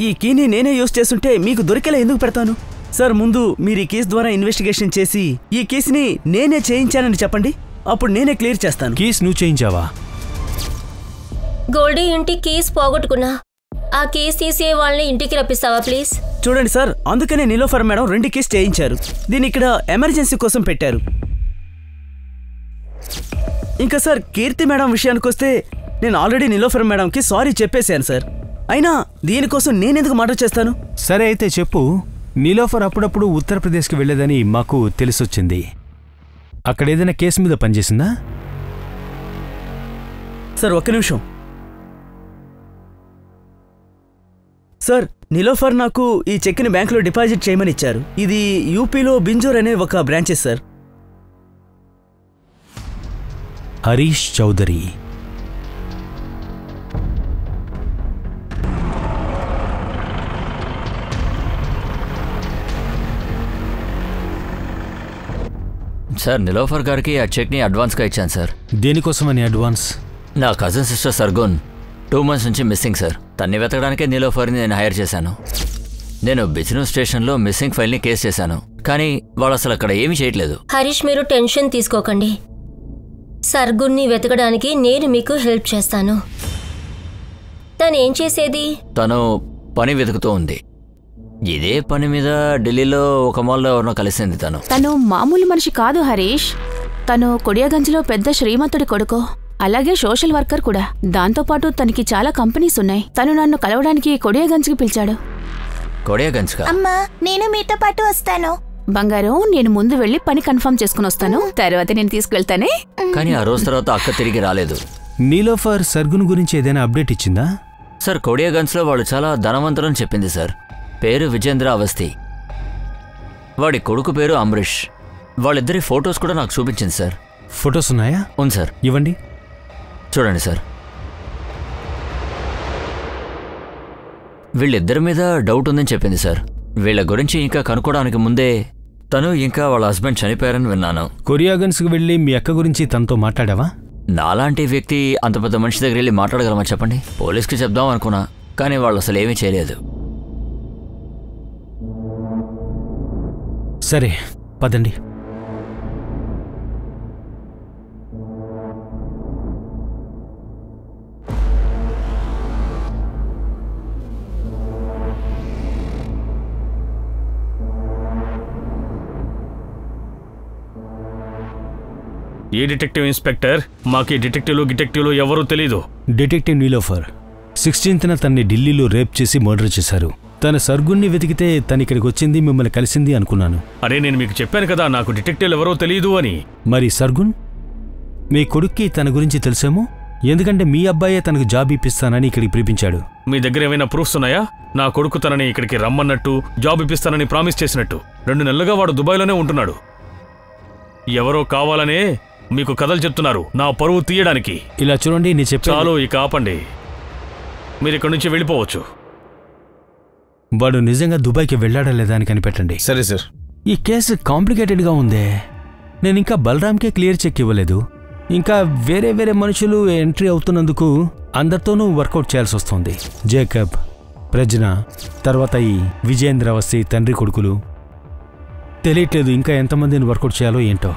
ఈ కీని నేనే యూజ్ చేస్తుంటే మీకు దొరికేలా ఎందుకు పెడతాను? సార్, ముందు మీరు ఈ కేసు ద్వారా ఇన్వెస్టిగేషన్ చేసి ఈ కేసుని నేనే చేయించానని చెప్పండి, అప్పుడు నేనే క్లియర్ చేస్తాను. కేసు నువ్వు చేయించావా? గోల్డీ ఇంటి కీస్ పోగొట్టుకున్నా. ఆ కేసు తీసే వాళ్ళని ఇంటికి రప్పిస్తావా ప్లీజ్? చూడండి సార్, అందుకనే నీలోఫర్ మేడం 2 కేసు చేయించారు. దీన్ని ఇక్కడ ఎమర్జెన్సీ కోసం పెట్టారు. ఇంకా సార్, కీర్తి మేడం విషయానికి వస్తే నేను ఆల్రెడీ నీలోఫర్ మేడంకి సారీ చెప్పేశాను సార్. అయినా దీనికోసం నేనెందుకు మర్డర్ చేస్తాను? సరే, అయితే చెప్పు. నీలోఫర్ అప్పుడప్పుడు ఉత్తరప్రదేశ్కి వెళ్ళేదని మాకు తెలిసొచ్చింది. అక్కడ ఏదైనా కేసు మీద పనిచేసిందా? సార్, ఒక్క నిమిషం. సార్, నీలోఫర్ నాకు ఈ చెక్ని బ్యాంకులో డిపాజిట్ చేయమని ఇచ్చారు. ఇది యూపీలో బింజోర్ అనే ఒక branches sir. Harish Chaudhary. Sir, Nilofar గారికి ఆ చెక్ని అడ్వాన్స్గా ఇచ్చాను సార్. దేనికోసమని అడ్వాన్స్? నా కజిన్ సిస్టర్ సర్గున్ 2 months నుంచి మిస్సింగ్ సార్. తన్ని వెతకడానికే నీలోఫర్ని నేను హైర్ చేశాను. నేను బిజినెస్ స్టేషన్లో మిస్సింగ్ ఫైల్ని కేసు చేశాను, కానీ వాళ్ళు అసలు అక్కడ ఏమీ చేయట్లేదు. హరీష్, మీరు టెన్షన్ తీసుకోకండి. సర్గున్ని వెతకడానికి నేను మీకు హెల్ప్ చేస్తాను. తను ఏం చేసేది? తను పని వెతుకుతూ ఉంది. ఇదే పని మీద ఢిల్లీలో ఒక మాల్లో ఎవరినో కలిసింది. తను మామూలు మనిషి కాదు హరీష్. తను కొడియాగంజ్లో పెద్ద శ్రీమంతుడి కొడుకో, అలాగే సోషల్ వర్కర్ కూడా. దాంతోపాటు తనకి చాలా కంపెనీస్ ఉన్నాయి. తను నన్ను కలవడానికి కొడియాగంజ్కి పిలిచాడు. అమ్మా, నేను మీతో పాటు వస్తాను. బంగారం, నేను ముందు వెళ్ళి పని కన్ఫర్మ్ చేసుకుని వస్తాను, తర్వాత నేను తీసుకువెళ్తానే. కానీ ఆ రోజు తర్వాత అక్క తిరిగి రాలేదు. నీలోఫర్ సర్గున్ గురించి ఏదైనా అప్డేట్ ఇచ్చిందా? సార్, కొడియాగంజ్లో వాళ్ళు చాలా ధనవంతులని చెప్పింది సార్. పేరు విజేంద్ర అవస్థి, వాడి కొడుకు పేరు అమరీష్. వాళ్ళిద్దరి ఫొటోస్ కూడా నాకు చూపించింది సార్. ఫొటోస్ ఉన్నాయా? ఉంది సార్. ఇవ్వండి. చూడండి సార్, వీళ్ళిద్దరి మీద డౌట్ ఉందని చెప్పింది సార్. వీళ్ళ గురించి ఇంకా కనుక్కోవడానికి ముందే తను ఇంకా వాళ్ళ హస్బెండ్ చనిపోయారని విన్నాను. కొరియాగన్స్కి వెళ్ళి మీ అక్క గురించి తనతో మాట్లాడావా? నాలాంటి వ్యక్తి అంత పెద్ద మనిషి దగ్గర వెళ్ళి మాట్లాడగలమా చెప్పండి? పోలీస్కి చెప్దాం అనుకున్నా, కానీ వాళ్ళు అసలు ఏమీ చేయలేదు. సరే పదండి. ఏ డిటెక్టివ్ ఇన్స్పెక్టర్? మాకు డిటెక్టివ్లు ఎవరూ తెలీదు. డిటెక్టివ్ నీలోఫర్ 16న తన్ని ఢిల్లీలో రేప్ చేసి మర్డర్ చేశారు. తన సర్గుణ్ణి వెతికితే తను ఇక్కడికి వచ్చింది, మిమ్మల్ని కలిసింది అనుకున్నాను. అరే, నేను మీకు చెప్పాను కదా నాకు డిటెక్టివ్లు ఎవరో తెలీదు అని. మరి సర్గుణ్ మీ కొడుక్కి తన గురించి తెలుసేమో, ఎందుకంటే మీ అబ్బాయే తనకు జాబ్ ఇప్పిస్తానని ఇక్కడికి పిలిపించాడు. మీ దగ్గర ఏమైనా ప్రూఫ్స్ ఉన్నాయా? నా కొడుకు తనని ఇక్కడికి రమ్మన్నట్టు, జాబ్ ఇప్పిస్తానని ప్రామిస్ చేసినట్టు. 2 నెలలుగా వాడు దుబాయ్లోనే ఉంటున్నాడు. ఎవరో కావాలనే మీకు కథలు చెప్తున్నారు నా పరువు తీయడానికి. ఇలా చూడండి, నేను చెప్పాను. చాలు, ఇక ఆపండి. మీరు ఇక్కడి నుంచి వెళ్ళిపోవచ్చు. వాడు నిజంగా దుబాయ్కి వెళ్ళాడా లేదా అని కనిపెట్టండి. సరే సార్. ఈ కేసు కాంప్లికేటెడ్గా ఉందే. నేను ఇంకా బలరామ్కే క్లియర్ చెక్ ఇవ్వలేదు. ఇంకా వేరే వేరే మనుషులు ఎంట్రీ అవుతున్నందుకు అందరితోనూ వర్కౌట్ చేయాల్సి వస్తుంది. జేకబ్, ప్రజ్న, తర్వాత ఈ విజేంద్ర అవస్థి తండ్రి కొడుకులు. తెలియట్లేదు ఇంకా ఎంతమందిని వర్కౌట్ చేయాలో ఏంటో.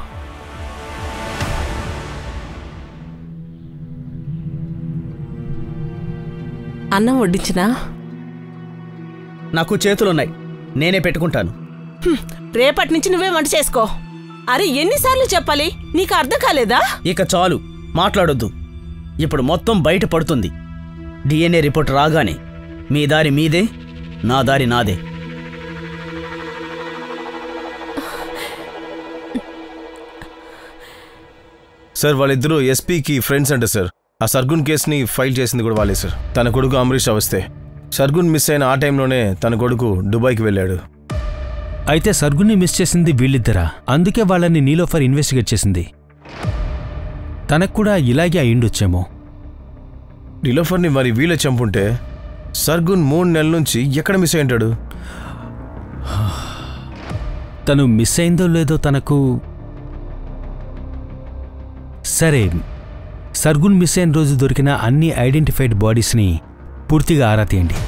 అన్నం వడ్డించినా? నాకు చేతులున్నాయి, నేనే పెట్టుకుంటాను. రేపటి నుంచి నువ్వే వంట చేసుకో. అరే, ఎన్నిసార్లు చెప్పాలి? నీకు అర్థం కాలేదా? ఇక చాలు, మాట్లాడొద్దు. ఇప్పుడు మొత్తం బయట పడుతుంది. డిఎన్ఏ రిపోర్ట్ రాగానే మీ దారి మీదే, నా దారి నాదే. సార్, వాళ్ళిద్దరూ ఎస్పీకి ఫ్రెండ్స్ అంట సార్. ఆ సర్గున్ కేసుని ఫైల్ చేసింది కూడా వాళ్ళే సార్. తన కొడుకు అమరీష్ అవస్థే. సర్గున్ మిస్ అయిన ఆ టైంలోనే తన కొడుకు దుబాయ్కి వెళ్ళాడు. అయితే సర్గున్ని మిస్ చేసింది వీళ్ళిద్దరా? అందుకే వాళ్ళని నీలోఫర్ ఇన్వెస్టిగేట్ చేసింది. తనకు కూడా ఇలాగే అయ్యుండొచ్చేమో. నీలోఫర్ని మరి వీళ్ళే చంపుంటే సర్గున్ 3 నెలల నుంచి ఎక్కడ మిస్ అయి ఉంటాడు? తను మిస్ అయిందో లేదో తనకు. సరే, సర్గున్ మిస్ అయిన రోజు దొరికిన అన్ని ఐడెంటిఫైడ్ బాడీస్ని పూర్తిగా ఆరా తీయండి.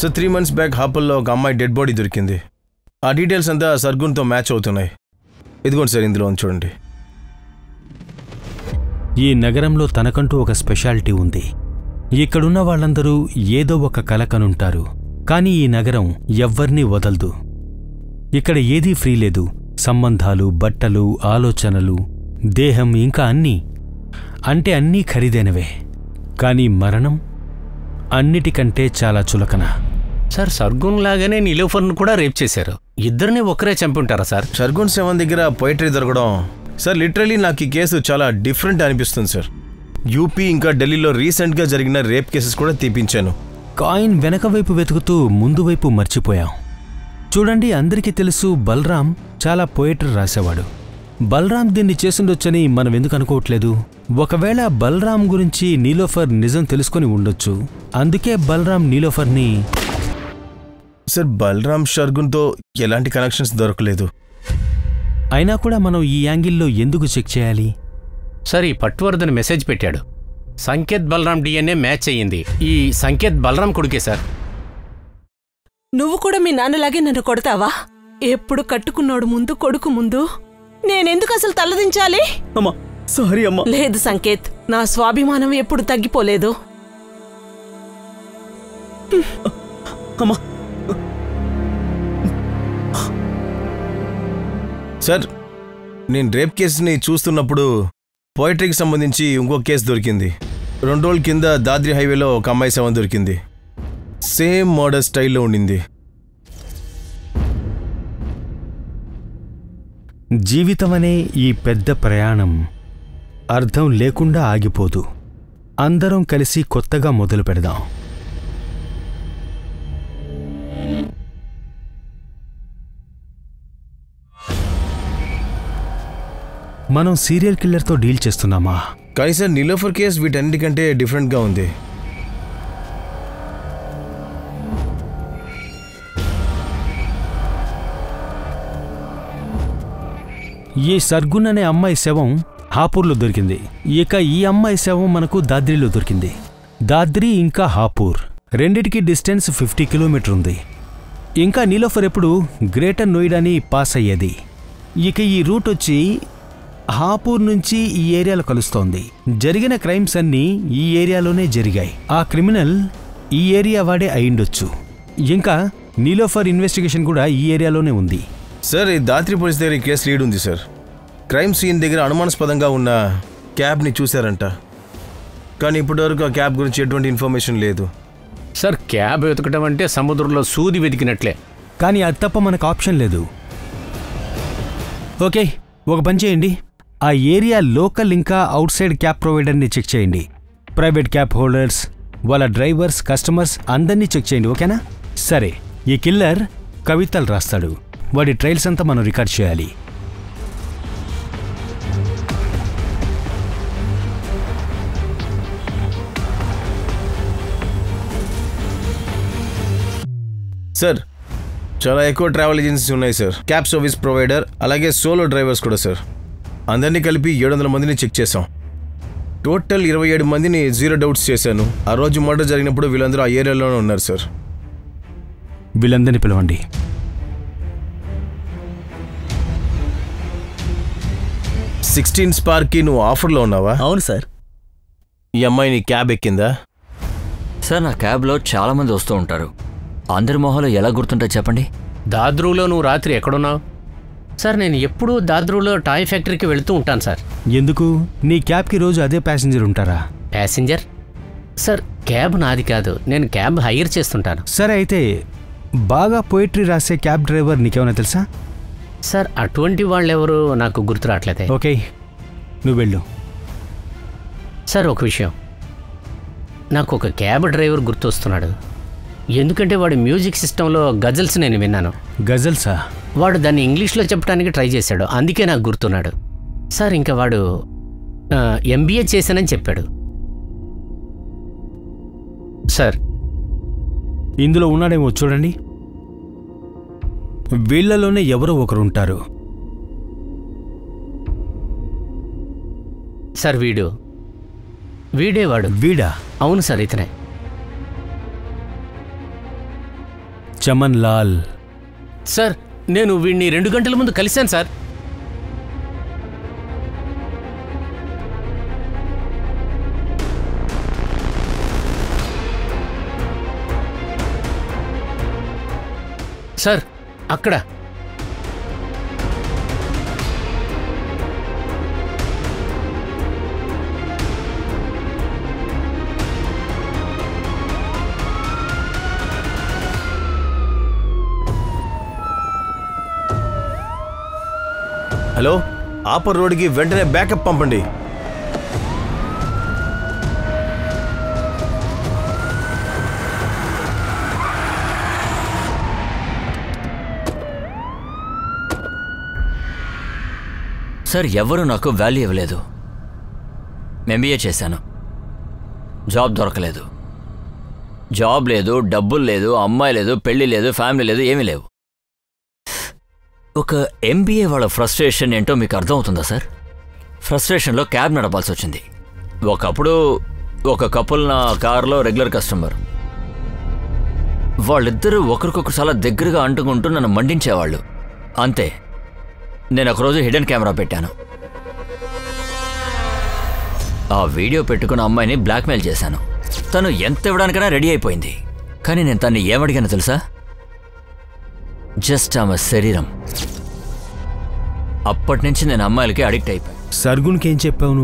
సో 3 months బ్యాక్ హాపల్లో ఒక అమ్మాయి డెడ్ బాడీ దొరికింది. ఆ డీటెయిల్స్ అంతా సర్గున్తో మ్యాచ్ అవుతున్నాయి. ఇదిగోండి సార్, ఇందులో చూడండి. ఈ నగరంలో తనకంటూ ఒక స్పెషాలిటీ ఉంది. ఇక్కడున్న వాళ్ళందరూ ఏదో ఒక కల కనుంటారు. కానీ ఈ నగరం ఎవ్వర్నీ వదలదు. ఇక్కడ ఏదీ ఫ్రీ లేదు. సంబంధాలు, బట్టలు, ఆలోచనలు, దేహం, ఇంకా అన్నీ. అంటే అన్నీ ఖరీదైనవే. కానీ మరణం అన్నిటికంటే చాలా చులకన. సార్, సర్గున్ లాగానే నీలోఫర్ను కూడా రేప్ చేశారు. ఇద్దరిని ఒకరే చంపుంటారా సార్? సర్గున్ సెవెన్ దగ్గర పోయిటరీ దొరకడం సార్, లిటరలీ నాకు ఈ కేసు చాలా డిఫరెంట్ అనిపిస్తుంది సార్. యూపీ ఇంకా ఢిల్లీలో రీసెంట్గా జరిగిన రేప్ కేసెస్ కూడా తీపించాను. కాయిన్ వెనక వైపు వెతుకుతూ ముందు వైపు మర్చిపోయాం. చూడండి, అందరికీ తెలుసు బలరాం చాలా పోయిటరీ రాసేవాడు. బలరాం దీన్ని చేసుండొచ్చని మనం ఎందుకు అనుకోవట్లేదు? ఒకవేళ బలరాం గురించి నీలోఫర్ నిజం తెలుసుకొని ఉండొచ్చు. అందుకే బలరాం నీలోఫర్ని. సార్, బలరాం సర్గున్తో ఎలాంటి కనెక్షన్స్ దొరకలేదు. అయినా కూడా మనం ఈ యాంగిల్లో ఎందుకు చెక్ చేయాలి? సార్ ఈ పట్టువర్ధన్ మెసేజ్ పెట్టాడు. సంకేత్ బలరాం డిఎన్ఏ మ్యాచ్ అయ్యింది. ఈ సంకేత్ బలరాం కొడుకే సార్. నువ్వు కూడా మీ నాన్నలాగే నన్ను కొడతావా? ఎప్పుడు కట్టుకున్నాడు ముందు, కొడుకు ముందు. నేనెందుకు అసలు తలదించాలి? అమ్మా సారీ అమ్మా. లేదు సంకేత్, నా స్వాభిమానం ఎప్పుడు తగ్గిపోలేదు. అమ్మా సార్, నేను రేప్ కేసుని చూస్తున్నప్పుడు పోయిటరీకి సంబంధించి ఇంకో కేసు దొరికింది. 2 రోజుల కింద దాద్రి హైవేలో ఒక అమ్మాయి శవం దొరికింది. సేమ్ మర్డర్ స్టైల్లో ఉండింది. జీవితమనే ఈ పెద్ద ప్రయాణం అర్థం లేకుండా ఆగిపోదు. అందరం కలిసి కొత్తగా మొదలు పెడదాం. మనం సీరియల్ కిల్లర్తో డీల్ చేస్తున్నామా? కానీ సార్, నిలోఫర్ కేసు వీటన్నిటికంటే డిఫరెంట్గా ఉంది. ఈ సర్గున్ అనే అమ్మాయి శవం హాపూర్లో దొరికింది. ఇక ఈ అమ్మాయి శవం మనకు దాద్రిలో దొరికింది. దాద్రి ఇంకా హాపూర్ రెండిటికి డిస్టెన్స్ 50 కిలోమీటర్ ఉంది. ఇంకా నీలోఫర్ ఎప్పుడు గ్రేటర్ నోయిడాని పాస్ అయ్యేది. ఇక ఈ రూట్ వచ్చి హాపూర్ నుంచి ఈ ఏరియాలో కలుస్తోంది. జరిగిన క్రైమ్స్ అన్నీ ఈ ఏరియాలోనే జరిగాయి. ఆ క్రిమినల్ ఈ ఏరియా వాడే అయిండొచ్చు. ఇంకా నీలోఫర్ ఇన్వెస్టిగేషన్ కూడా ఈ ఏరియాలోనే ఉంది. సార్, ఈ దాత్రి పోలీస్ దగ్గర ఈ కేసు లీడ్ ఉంది సార్. క్రైమ్ సీన్ దగ్గర అనుమానాస్పదంగా ఉన్న క్యాబ్ని చూశారంట. కానీ ఇప్పటివరకు ఆ క్యాబ్ గురించి ఎటువంటి ఇన్ఫర్మేషన్ లేదు. సార్ క్యాబ్ వెతకడం అంటే సముద్రంలో సూది వెతికినట్లే. కానీ అది తప్ప మనకు ఆప్షన్ లేదు. ఓకే, ఒక పని చేయండి. ఆ ఏరియా లోకల్ ఇంకా అవుట్ సైడ్ క్యాబ్ ప్రొవైడర్ని చెక్ చేయండి. ప్రైవేట్ క్యాబ్ హోల్డర్స్, వాళ్ళ డ్రైవర్స్, కస్టమర్స్ అందరినీ చెక్ చేయండి. ఓకేనా? సరే, ఈ కిల్లర్ కవితలు రాస్తాడు. వాడి ట్రైల్స్ అంతా మనం రికార్డ్ చేయాలి. సార్, చాలా ఎక్కువ ట్రావెల్ ఏజెన్సీస్ ఉన్నాయి సార్. క్యాబ్ సర్వీస్ ప్రొవైడర్, అలాగే సోలో డ్రైవర్స్ కూడా సార్. అందరినీ కలిపి 700 మందిని చెక్ చేసాం. టోటల్ 27 మందిని జీరో డౌట్స్ చేశాను. ఆ రోజు మర్డర్ జరిగినప్పుడు వీళ్ళందరూ ఆ ఏరియాలోనే ఉన్నారు సార్. వీళ్ళందరినీ పిలవండి. సిక్స్టీన్ స్పార్క్కి నువ్వు ఆఫర్లో ఉన్నావా? అవును సార్. ఈ అమ్మాయి నీ క్యాబ్ ఎక్కిందా? సార్, నా క్యాబ్లో చాలామంది వస్తూ ఉంటారు. అందరి మొహాలు ఎలా గుర్తుంటాయి చెప్పండి. దాద్రూలో నువ్వు రాత్రి ఎక్కడున్నావు? సార్ నేను ఎప్పుడూ దాద్రూలో టాయ్ ఫ్యాక్టరీకి వెళుతూ ఉంటాను సార్. ఎందుకు? నీ క్యాబ్కి రోజు అదే ప్యాసింజర్ ఉంటారా? ప్యాసింజర్? సార్ క్యాబ్ నాది కాదు, నేను క్యాబ్ హైర్ చేస్తుంటాను. సరే, అయితే బాగా పోయిటరీ రాసే క్యాబ్ డ్రైవర్ నీకేమైనా తెలుసా? సార్ అటువంటి వాళ్ళెవరూ నాకు గుర్తు రావట్లేదే. ఓకే, నువ్వు వెళ్ళు. సార్ ఒక విషయం, నాకు ఒక క్యాబ్ డ్రైవర్ గుర్తొస్తున్నాడు. ఎందుకంటే వాడి మ్యూజిక్ సిస్టంలో గజల్స్ నేను విన్నాను. గజల్సా? వాడు దాన్ని ఇంగ్లీష్లో చెప్పడానికి ట్రై చేశాడు, అందుకే నాకు గుర్తున్నాడు. సార్ ఇంకా వాడు MBA చేశానని చెప్పాడు. సార్ ఇందులో ఉన్నాడేమో చూడండి. వీళ్లలోనే ఎవరో ఒకరు ఉంటారు. సార్ వీడేవాడు. వీడా? అవును సార్, ఇతనే. చమన్ లాల్. సార్ నేను వీడిని 2 గంటల ముందు కలిశాను సార్. సార్ అక్కడ హలో, ఆపర్ రోడ్కి వెంటనే బ్యాకప్ పంపండి. సార్ ఎవరు నాకు వాల్యూ ఇవ్వలేదు. MBA చేశాను, జాబ్ దొరకలేదు. జాబ్ లేదు, డబ్బులు లేదు, అమ్మాయి లేదు, పెళ్ళి లేదు, ఫ్యామిలీ లేదు, ఏమీ లేవు. ఒక MBA వాళ్ళ ఫ్రస్ట్రేషన్ ఏంటో మీకు అర్థమవుతుందా సార్? ఫ్రస్ట్రేషన్లో క్యాబ్ నడపాల్సి వచ్చింది. ఒకప్పుడు ఒక కపుల్ నా కారులో రెగ్యులర్ కస్టమర్. వాళ్ళిద్దరూ ఒకరికొకరు చాలా దగ్గరగా అంటుకుంటూ నన్ను మండించేవాళ్ళు. అంతే, నేను ఒకరోజు హిడెన్ కెమెరా పెట్టాను. ఆ వీడియో పెట్టుకున్న అమ్మాయిని బ్లాక్మెయిల్ చేశాను. తను ఎంత ఇవ్వడానికైనా రెడీ అయిపోయింది. కానీ నేను తన్ని ఏమడిగాను తెలుసా? జస్ట్ ఆమె శరీరం. అప్పటి నుంచి నేను అమ్మాయిలకి అడిక్ట్ అయిపోయాను. సర్గున్కి ఏం చెప్పావు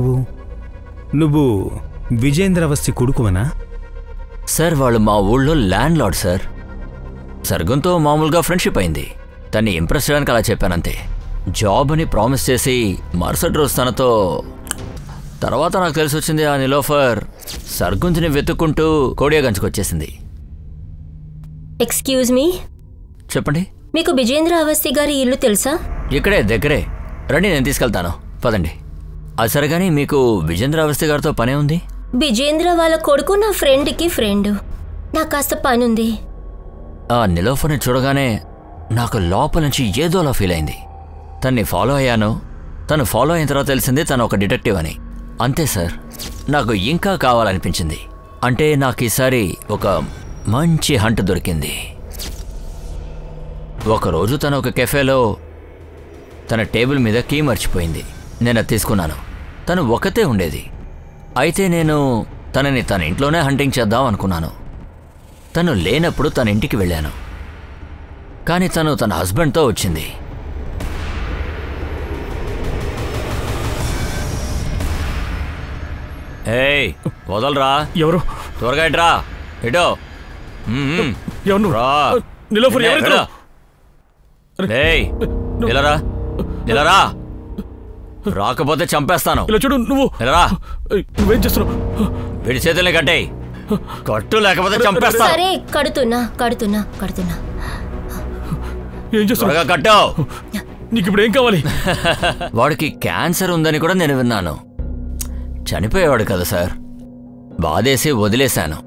నువ్వు విజేంద్ర అవస్థి కొడుకువనా? సార్, వాళ్ళు మా ఊళ్ళో ల్యాండ్ లార్డ్ సార్. సర్గున్తో మామూలుగా ఫ్రెండ్షిప్ అయింది. తన్ని ఇంప్రెస్ చేయడానికి అలా చెప్పానంతే. జాబ్ అని ప్రామిస్ చేసి మరుసటి రోజు తనతో. తర్వాత నాకు తెలిసి వచ్చింది ఆ నిలోఫర్ సర్గున్స్ని వెతుక్కుంటూ కోడియాగంజ్కి వచ్చేసింది. ఎక్స్క్యూజ్ మీ, చెప్పండి. మీకు విజేంద్ర అవస్థి గారి ఇల్లు తెలుసా? ఇక్కడే దగ్గరే. రండి, నేను తీసుకెళ్తాను. పదండి. అది సరే కానీ మీకు విజేంద్ర అవస్థి గారితో పనే ఉంది? విజేంద్ర వాళ్ళ కొడుకు నా ఫ్రెండ్కి ఫ్రెండ్. నాకు కాస్త పనుంది. ఆ నిలోఫర్ని చూడగానే నాకు లోపల నుంచి ఏదోలా ఫీల్ అయింది. తన్ని ఫాలో అయ్యాను. తను ఫాలో అయిన తర్వాత తెలిసింది తను ఒక డిటెక్టివ్ అని. అంతే సార్, నాకు ఇంకా కావాలనిపించింది. అంటే నాకు ఈసారి ఒక మంచి హంట్ దొరికింది. ఒకరోజు తను ఒక కెఫేలో తన టేబుల్ మీద కీ మర్చిపోయింది. నేను అది తీసుకున్నాను. తను ఒకతే ఉండేది. అయితే నేను తనని తన ఇంట్లోనే హంటింగ్ చేద్దాం అనుకున్నాను. తను లేనప్పుడు తన ఇంటికి వెళ్ళాను. కానీ తను తన హస్బెండ్తో వచ్చింది. ఏయ్, వదలరా. ఎవరు? త్వరగా ఇట్రా. ఇటో. ఎవరు? రా. నిలోఫర్ ఎవరు? ఏయ్, నిలరా. నిలరా. రాకపోతే చంపేస్తాను. ఇలా చూడు నువ్వు. నిలరా. నువ్వేం చేస్తున్నావు? వీడి చేతుల్ని కట్టేయ్. కట్టు, లేకపోతే చంపేస్తాను. సరే, కడుతున్నా. ఏం చేస్తున్నావు? త్వరగా కట్టు. నీకు ఇప్పుడు ఏం కావాలి? వాడికి క్యాన్సర్ ఉందని కూడా నేను విన్నాను. చనిపోయేవాడు కదా సార్. బాధేసి వదిలేశాను.